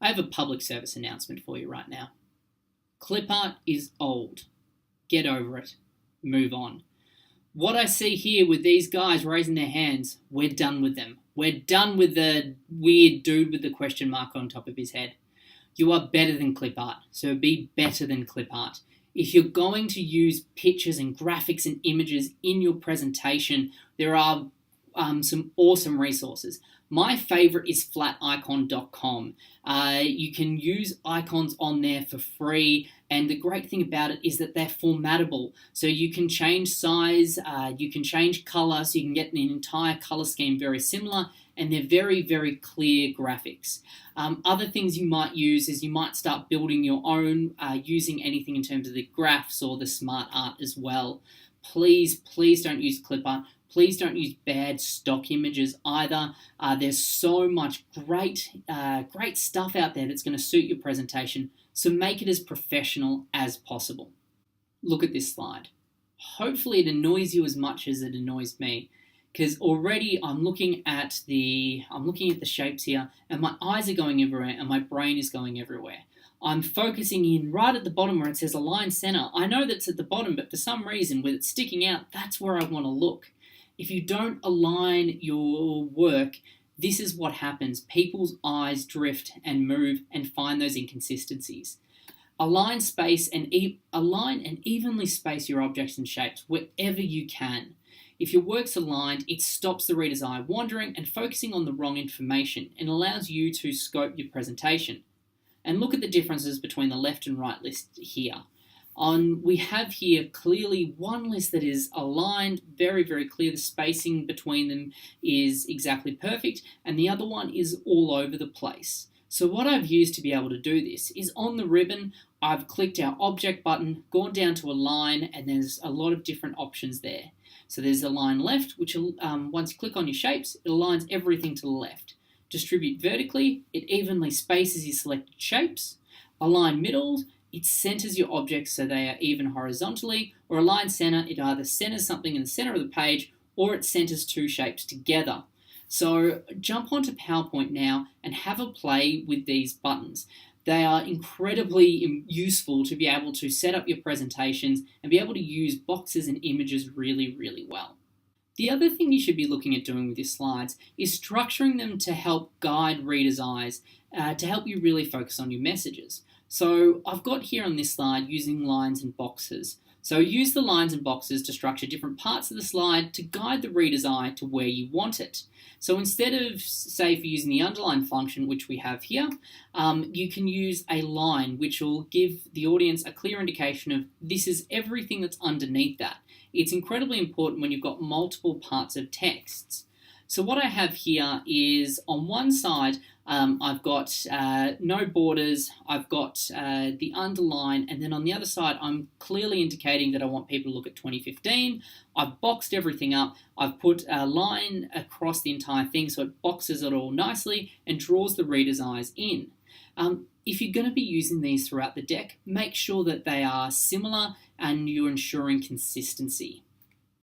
I have a public service announcement for you right now. Clip art is old. Get over it. Move on. What I see here with these guys raising their hands, we're done with them. We're done with the weird dude with the question mark on top of his head. You are better than clip art, so be better than clip art. If you're going to use pictures and graphics and images in your presentation, there are some awesome resources. My favorite is flaticon.com. You can use icons on there for free, and the great thing about it is that they're formattable. So you can change size, you can change color, so you can get an entire color scheme very similar, and they're very, very clear graphics. Other things you might use is you might start building your own, using anything in terms of the graphs or the smart art as well. Please, please don't use clip art. Please don't use bad stock images either. There's so much great stuff out there that's going to suit your presentation, so make it as professional as possible. Look at this slide. Hopefully it annoys you as much as it annoys me, because already I'm looking at the shapes here, and my eyes are going everywhere, and my brain is going everywhere. I'm focusing in right at the bottom where it says align center. I know that's at the bottom, but for some reason, with it sticking out, that's where I want to look. If you don't align your work, this is what happens. People's eyes drift and move and find those inconsistencies. Align and evenly space your objects and shapes wherever you can. If your work's aligned, it stops the reader's eye wandering and focusing on the wrong information and allows you to scope your presentation. And look at the differences between the left and right list here. We have here clearly one list that is aligned, very, very clear. The spacing between them is exactly perfect, and the other one is all over the place. So what I've used to be able to do this is on the ribbon, I've clicked our object button, gone down to align, and there's a lot of different options there. So there's align left, which once you click on your shapes, it aligns everything to the left. Distribute vertically, it evenly spaces your selected shapes. Align middle, it centers your objects so they are even horizontally, or align center, it either centers something in the center of the page or it centers two shapes together. So jump onto PowerPoint now and have a play with these buttons. They are incredibly useful to be able to set up your presentations and be able to use boxes and images really, really well. The other thing you should be looking at doing with your slides is structuring them to help guide readers' eyes, to help you really focus on your messages. So I've got here on this slide using lines and boxes. So use the lines and boxes to structure different parts of the slide to guide the reader's eye to where you want it. So instead of, say, for using the underline function, which we have here, you can use a line which will give the audience a clear indication of this is everything that's underneath that. It's incredibly important when you've got multiple parts of texts. So what I have here is on one side, I've got no borders, I've got the underline, and then on the other side, I'm clearly indicating that I want people to look at 2015. I've boxed everything up. I've put a line across the entire thing so it boxes it all nicely and draws the reader's eyes in. If you're going to be using these throughout the deck, make sure that they are similar and you're ensuring consistency.